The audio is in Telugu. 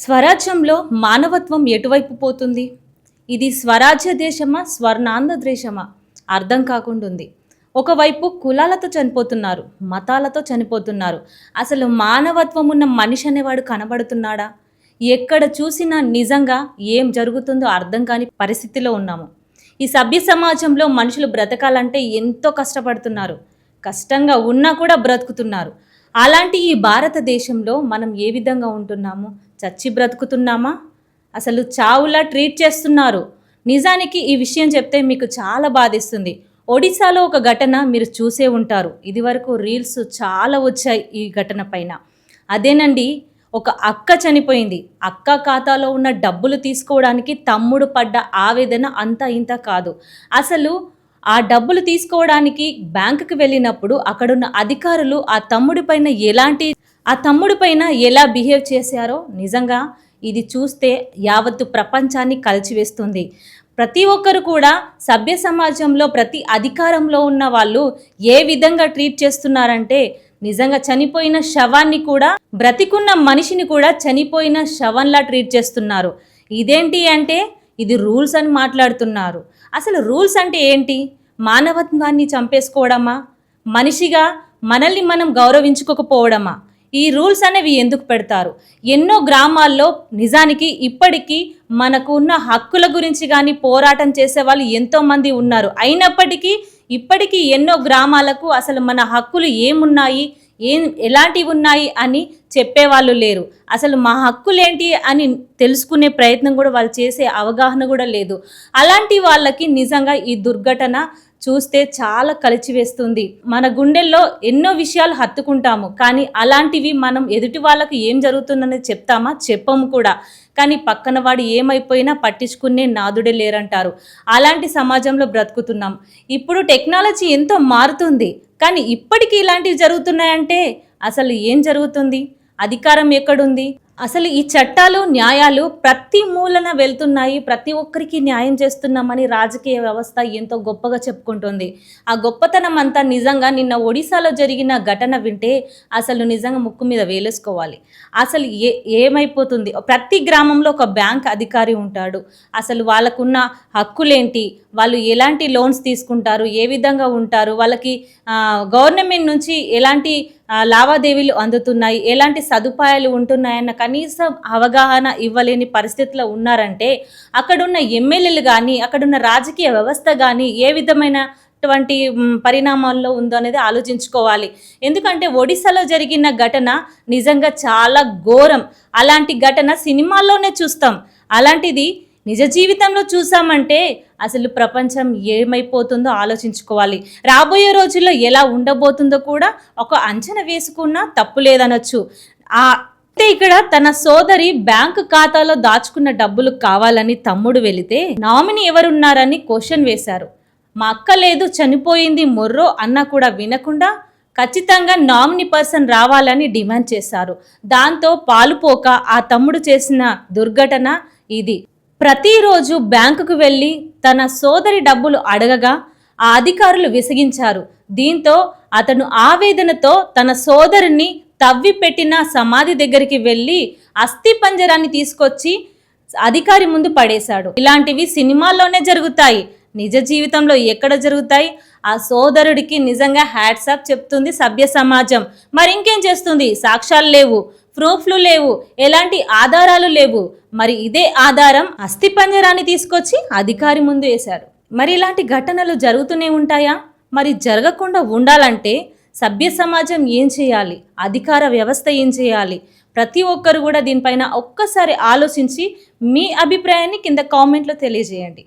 స్వరాజ్యంలో మానవత్వం ఎటువైపు పోతుంది? ఇది స్వరాజ్య దేశమా, స్వర్ణాంధ్ర దేశమా అర్థం కాకుండా ఉంది. ఒకవైపు కులాలతో చనిపోతున్నారు, మతాలతో చనిపోతున్నారు. అసలు మానవత్వం ఉన్న మనిషి అనేవాడు కనబడుతున్నాడా? ఎక్కడ చూసినా నిజంగా ఏం జరుగుతుందో అర్థం కాని పరిస్థితిలో ఉన్నాము. ఈ సభ్య సమాజంలో మనుషులు బ్రతకాలంటే ఎంతో కష్టపడుతున్నారు. కష్టంగా ఉన్నా కూడా బ్రతుకుతున్నారు. అలాంటి ఈ భారతదేశంలో మనం ఏ విధంగా ఉంటున్నాము? చచ్చి బ్రతుకుతున్నామా? అసలు చావులా ట్రీట్ చేస్తున్నారు. నిజానికి ఈ విషయం చెప్తే మీకు చాలా బాధిస్తుంది. ఒడిశాలో ఒక ఘటన మీరు చూసే ఉంటారు. ఇదివరకు రీల్స్ చాలా వచ్చాయి ఈ ఘటన పైన. అదేనండి, ఒక అక్క చనిపోయింది. అక్క ఖాతాలో ఉన్న డబ్బులు తీసుకోవడానికి తమ్ముడు పడ్డ ఆవేదన అంతా ఇంత కాదు. అసలు ఆ డబ్బులు తీసుకోవడానికి బ్యాంకుకి వెళ్ళినప్పుడు అక్కడున్న అధికారులు ఆ తమ్ముడి పైన ఎలా బిహేవ్ చేశారో నిజంగా ఇది చూస్తే యావత్తు ప్రపంచాన్ని కలిచివేస్తుంది. ప్రతి ఒక్కరు కూడా సభ్య సమాజంలో ప్రతి అధికారంలో ఉన్న వాళ్ళు ఏ విధంగా ట్రీట్ చేస్తున్నారంటే నిజంగా చనిపోయిన శవాన్ని కూడా, బ్రతికున్న మనిషిని కూడా చనిపోయిన శవంలా ట్రీట్ చేస్తున్నారు. ఇదేంటి అంటే ఇది రూల్స్ అని మాట్లాడుతున్నారు. అసలు రూల్స్ అంటే ఏంటి? మానవత్వాన్ని చంపేసుకోవడమా? మనిషిగా మనల్ని మనం గౌరవించుకోకపోవడమా? ఈ రూల్స్ అనేవి ఎందుకు పెడతారు? ఎన్నో గ్రామాల్లో నిజానికి ఇప్పటికీ మనకు ఉన్న హక్కుల గురించి కానీ పోరాటం చేసే వాళ్ళు ఎంతోమంది ఉన్నారు. అయినప్పటికీ ఇప్పటికీ ఎన్నో గ్రామాలకు అసలు మన హక్కులు ఏమున్నాయి, ఎలాంటివి ఉన్నాయి అని చెప్పేవాళ్ళు లేరు. అసలు మా హక్కులేంటి అని తెలుసుకునే ప్రయత్నం కూడా వాళ్ళు చేసే అవగాహన కూడా లేదు. అలాంటి వాళ్ళకి నిజంగా ఈ దుర్ఘటన చూస్తే చాలా కలిచివేస్తుంది. మన గుండెల్లో ఎన్నో విషయాలు హత్తుకుంటాము, కానీ అలాంటివి మనం ఎదుటి వాళ్ళకు ఏం జరుగుతుందని చెప్తామా? చెప్పము కూడా. కానీ పక్కన వాడు ఏమైపోయినా పట్టించుకునే నాదుడే లేరంటారు. అలాంటి సమాజంలో బ్రతుకుతున్నాం. ఇప్పుడు టెక్నాలజీ ఎంతో మారుతుంది, కానీ ఇప్పటికీ ఇలాంటివి జరుగుతున్నాయంటే అసలు ఏం జరుగుతుంది? అధికారం ఎక్కడుంది? అసలు ఈ చట్టాలు, న్యాయాలు ప్రతి మూలన వెళ్తున్నాయి. ప్రతి ఒక్కరికి న్యాయం చేస్తున్నామని రాజకీయ వ్యవస్థ ఎంతో గొప్పగా చెప్పుకుంటుంది. ఆ గొప్పతనం అంతా నిజంగా నిన్న ఒడిశాలో జరిగిన ఘటన వింటే అసలు నిజంగా ముక్కు మీద వేలేసుకోవాలి. అసలు ఏమైపోతుంది? ప్రతి గ్రామంలో ఒక బ్యాంక్ అధికారి ఉంటాడు. అసలు వాళ్ళకున్న హక్కులేంటి, వాళ్ళు ఎలాంటి లోన్స్ తీసుకుంటారు, ఏ విధంగా ఉంటారు, వాళ్ళకి గవర్నమెంట్ నుంచి ఎలాంటి లావాదేవీలు అందుతున్నాయి, ఎలాంటి సదుపాయాలు ఉంటున్నాయన్న కనీసం అవగాహన ఇవ్వలేని పరిస్థితిలో ఉన్నారంటే అక్కడున్న ఎమ్మెల్యేలు కానీ, అక్కడున్న రాజకీయ వ్యవస్థ కానీ ఏ విధమైనటువంటి పరిణామాల్లో ఉందో అనేది ఆలోచించుకోవాలి. ఎందుకంటే ఒడిశాలో జరిగిన ఘటన నిజంగా చాలా ఘోరం. అలాంటి ఘటన సినిమాల్లోనే చూస్తాం. అలాంటిది నిజ జీవితంలో చూసామంటే అసలు ప్రపంచం ఏమైపోతుందో ఆలోచించుకోవాలి. రాబోయే రోజుల్లో ఎలా ఉండబోతుందో కూడా ఒక అంచనా వేసుకున్నా తప్పు లేదనొచ్చు. ఇక్కడ తన సోదరి బ్యాంకు ఖాతాలో దాచుకున్న డబ్బులు కావాలని తమ్ముడు వెళితే నామినీ ఎవరున్నారని క్వశ్చన్ వేశారు. మా అక్క లేదు, చనిపోయింది మొర్రో అన్నా కూడా వినకుండా ఖచ్చితంగా నామినీ పర్సన్ రావాలని డిమాండ్ చేశారు. దాంతో పాలుపోక ఆ తమ్ముడు చేసిన దుర్ఘటన ఇది. ప్రతిరోజు బ్యాంకుకు వెళ్ళి తన సోదరి డబ్బులు అడగగా ఆ అధికారులు విసిగించారు. దీంతో అతను ఆవేదనతో తన సోదరిని తవ్వి పెట్టిన సమాధి దగ్గరికి వెళ్ళి అస్థి పంజరాన్ని తీసుకొచ్చి అధికారి ముందు పడేశాడు. ఇలాంటివి సినిమాల్లోనే జరుగుతాయి, నిజ జీవితంలో ఎక్కడ జరుగుతాయి? ఆ సోదరుడికి నిజంగా హ్యాట్సాప్ చెప్తుంది సభ్య సమాజం. మరి ఇంకేం చేస్తుంది? సాక్ష్యాలు లేవు, ప్రూఫ్లు లేవు, ఎలాంటి ఆధారాలు లేవు. మరి ఇదే ఆధారం అస్థి పంజరాన్ని తీసుకొచ్చి అధికారి ముందు వేశారు. మరి ఇలాంటి ఘటనలు జరుగుతూనే ఉంటాయా? మరి జరగకుండా ఉండాలంటే సభ్య సమాజం ఏం చేయాలి? అధికార వ్యవస్థ ఏం చేయాలి? ప్రతి ఒక్కరు కూడా దీనిపైన ఒక్కసారి ఆలోచించి మీ అభిప్రాయాన్ని కింద కామెంట్లో తెలియజేయండి.